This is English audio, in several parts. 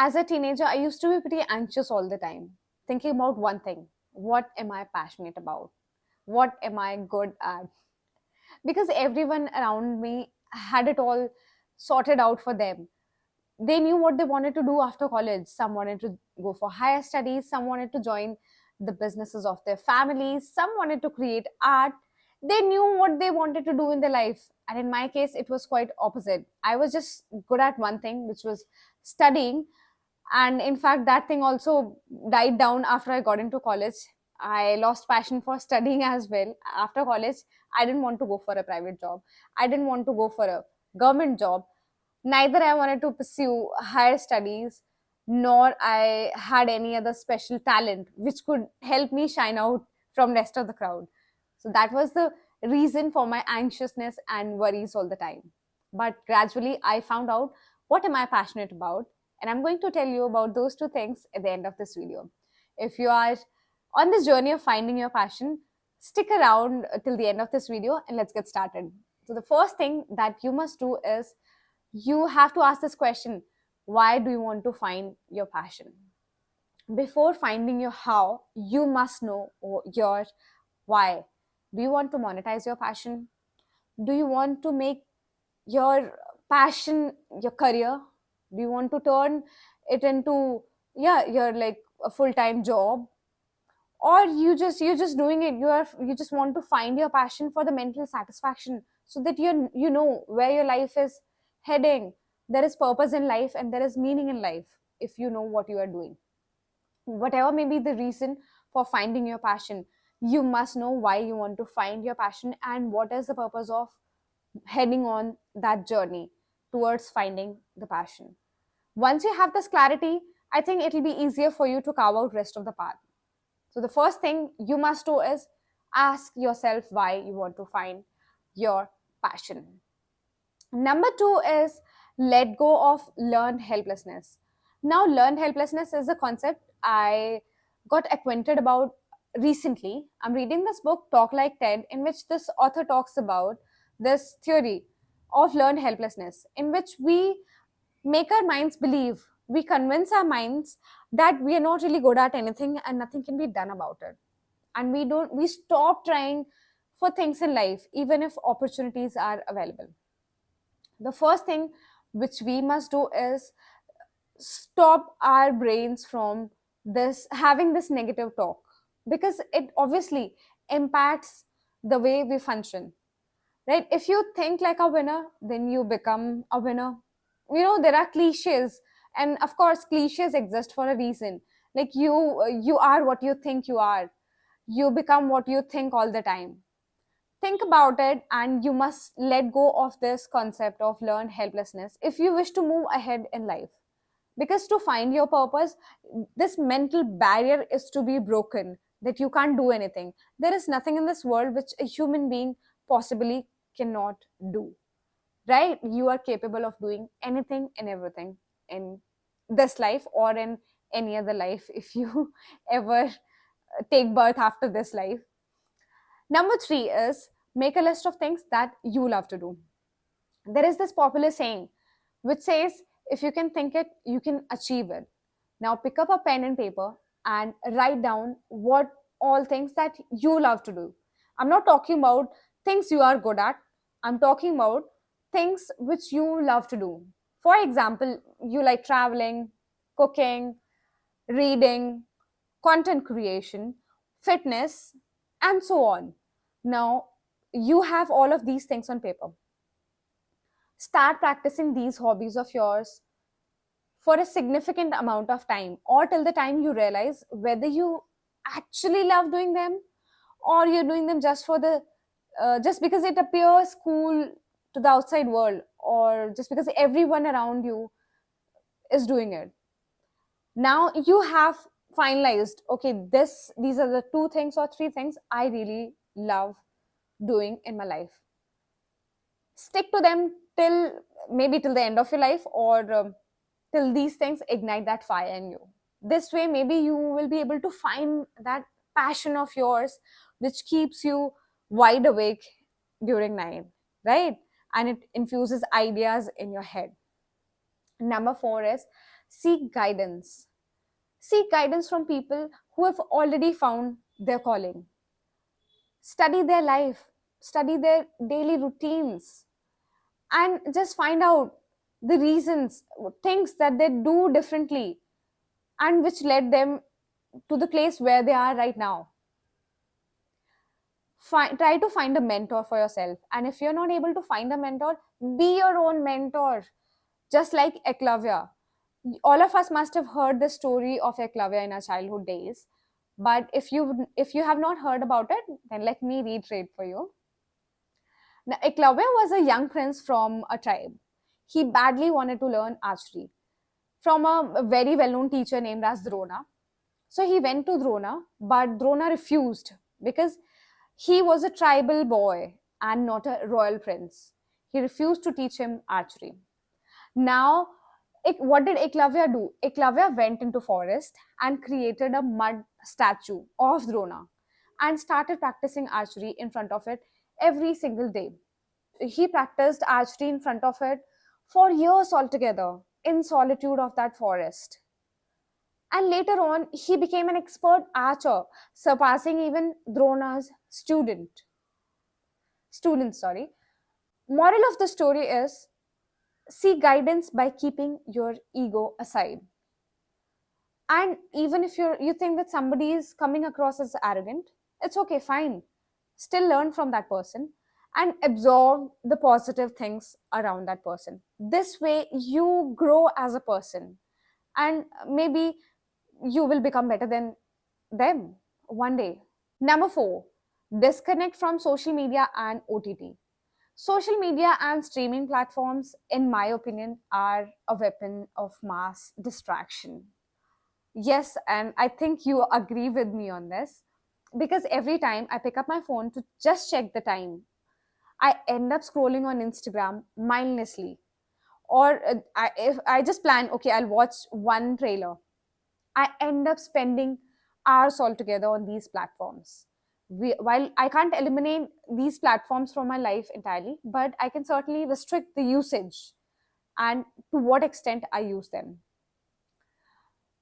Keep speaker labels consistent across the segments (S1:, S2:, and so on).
S1: As a teenager, I used to be pretty anxious all the time, thinking about one thing: what am I passionate about? What am I good at? Because everyone around me had it all sorted out for them. They knew what they wanted to do after college. Some wanted to go for higher studies, some wanted to join the businesses of their families, some wanted to create art. They knew what they wanted to do in their life. And in my case, it was quite opposite. I was just good at one thing, which was studying. And in fact, that thing also died down after I got into college. I lost passion for studying as well. After college, I didn't want to go for a private job. I didn't want to go for a government job. Neither I wanted to pursue higher studies, nor I had any other special talent which could help me shine out from rest of the crowd. So that was the reason for my anxiousness and worries all the time. But gradually I found out what am I passionate about, and I'm going to tell you about those two things at the end of this video. If you are on this journey of finding your passion, stick around till the end of this video and let's get started. So the first thing that you must do is you have to ask this question: why do you want to find your passion? Before finding your how, you must know your why. Do you want to monetize your passion? Do you want to make your passion your career? Do you want to turn it into, yeah, your like a full-time job? Or you're just doing it, you just want to find your passion for the mental satisfaction, so that you know where your life is heading. There is purpose in life and there is meaning in life if you know what you are doing. Whatever may be the reason for finding your passion, you must know why you want to find your passion and what is the purpose of heading on that journey towards finding the passion. Once you have this clarity, I think it'll be easier for you to carve out rest of the path. So the first thing you must do is ask yourself why you want to find your passion. Number two is let go of learned helplessness. Now, learned helplessness is a concept I got acquainted about recently. I'm reading this book, Talk Like TED, in which this author talks about this theory of learned helplessness, in which we make our minds believe, we convince our minds that we are not really good at anything and nothing can be done about it. And we stop trying for things in life, even if opportunities are available. The first thing which we must do is stop our brains from this having this negative talk, because it obviously impacts the way we function, right? If you think like a winner, then you become a winner. There are cliches, and of course cliches exist for a reason. Like you are what you think you are. You become what you think all the time. Think about it, and you must let go of this concept of learned helplessness if you wish to move ahead in life. Because to find your purpose, this mental barrier is to be broken, that you can't do anything. There is nothing in this world which a human being possibly cannot do, right? You are capable of doing anything and everything in this life or in any other life if you ever take birth after this life. Number three is make a list of things that you love to do. There is this popular saying which says, if you can think it, you can achieve it. Now pick up a pen and paper and write down what all things that you love to do. I'm not talking about things you are good at, I'm talking about things which you love to do. For example, you like traveling, cooking, reading, content creation, fitness, and so on. Now, you have all of these things on paper. Start practicing these hobbies of yours for a significant amount of time, or till the time you realize whether you actually love doing them, or you're doing them just for the just because it appears cool to the outside world, or just because everyone around you is doing it. Now you have finalized, okay, these are the two things or three things I really love doing in my life. Stick to them till maybe till the end of your life, or till these things ignite that fire in you. This way maybe you will be able to find that passion of yours which keeps you wide awake during night, right? And it infuses ideas in your head. Number four is Seek guidance. Seek guidance from people who have already found their calling. Study their life, study their daily routines, and just find out the reasons, things that they do differently, and which led them to the place where they are right now. Try to find a mentor for yourself. And if you're not able to find a mentor, be your own mentor, just like Eklavya. All of us must have heard the story of Eklavya in our childhood days. But if you have not heard about it, then let me reiterate for you. Now, Eklavya was a young prince from a tribe. He badly wanted to learn archery from a very well-known teacher named as Drona. So he went to Drona, but Drona refused because he was a tribal boy and not a royal prince. He refused to teach him archery. Now, what did Eklavya do? Eklavya went into forest and created a mud statue of Drona and started practicing archery in front of it every single day. He practiced archery in front of it for years altogether in solitude of that forest. And later on, he became an expert archer, surpassing even Drona's student. Sorry. Moral of the story is seek guidance by keeping your ego aside. And even if you think that somebody is coming across as arrogant, it's okay, fine. Still learn from that person and absorb the positive things around that person. This way, you grow as a person, and maybe you will become better than them one day. Number four, disconnect from social media and OTT. Social media and streaming platforms, in my opinion, are a weapon of mass distraction. Yes, and I think you agree with me on this because every time I pick up my phone to just check the time, I end up scrolling on Instagram mindlessly. Or if I just plan, okay, I'll watch one trailer, I end up spending hours altogether on these platforms. While I can't eliminate these platforms from my life entirely, but I can certainly restrict the usage and to what extent I use them.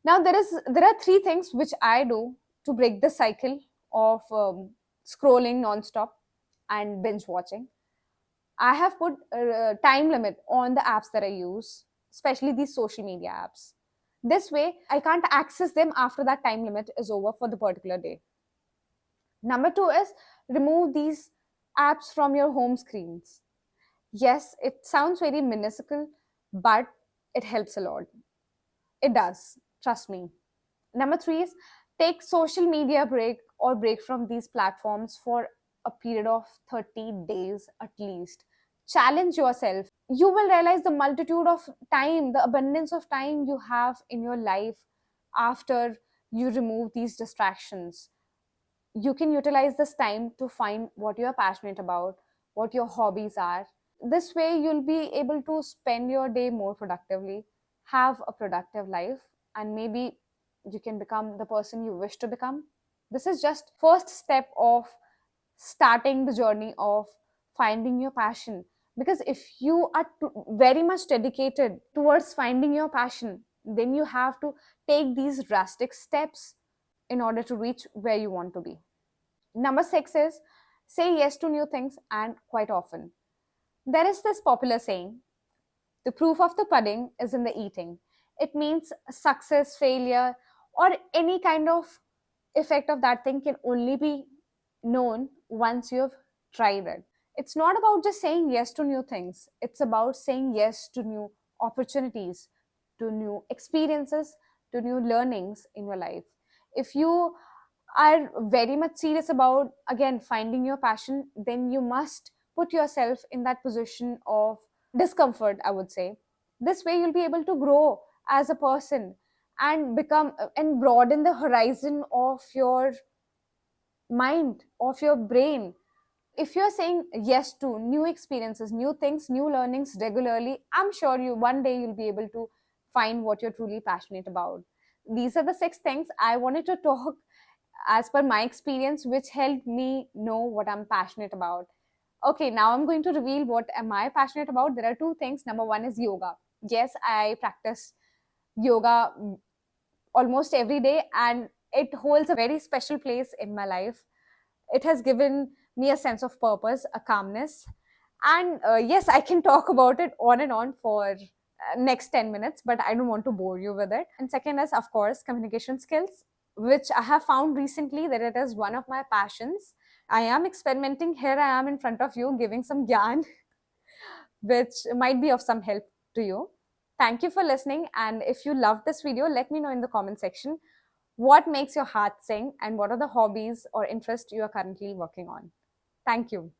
S1: Now there are three things which I do to break the cycle of scrolling nonstop and binge watching. I have put a time limit on the apps that I use, especially these social media apps. This way, I can't access them after that time limit is over for the particular day. Number two is remove these apps from your home screens. Yes, it sounds very minuscule, but it helps a lot. It does, trust me. Number three is take social media break or break from these platforms for a period of 30 days at least. Challenge yourself. You will realize the multitude of time, the abundance of time you have in your life after you remove these distractions. You can utilize this time to find what you're passionate about, what your hobbies are. This way, you'll be able to spend your day more productively, have a productive life, and maybe you can become the person you wish to become. This is just first step of starting the journey of finding your passion, because if you are very much dedicated towards finding your passion, then you have to take these drastic steps in order to reach where you want to be. Number six is say yes to new things and quite often. There is this popular saying, the proof of the pudding is in the eating. It means success, failure, or any kind of effect of that thing can only be known once you've tried it. It's not about just saying yes to new things, it's about saying yes to new opportunities, to new experiences, to new learnings in your life. If you are very much serious about, again, finding your passion, then you must put yourself in that position of discomfort, I would say. This way, you'll be able to grow as a person and become and broaden the horizon of your mind, of your brain. If you're saying yes to new experiences, new things, new learnings regularly, I'm sure you one day you'll be able to find what you're truly passionate about. These are the six things I wanted to talk as per my experience, which helped me know what I'm passionate about. Okay, now I'm going to reveal what am I passionate about. There are two things. Number one is yoga. Yes, I practice yoga almost every day, and it holds a very special place in my life. It has given me a sense of purpose, a calmness. And yes, I can talk about it on and on for next 10 minutes, but I don't want to bore you with it. And second is, of course, communication skills, which I have found recently that it is one of my passions. I am experimenting. Here I am in front of you giving some gyan, which might be of some help to you. Thank you for listening. And if you love this video, let me know in the comment section what makes your heart sing and what are the hobbies or interests you are currently working on. Thank you.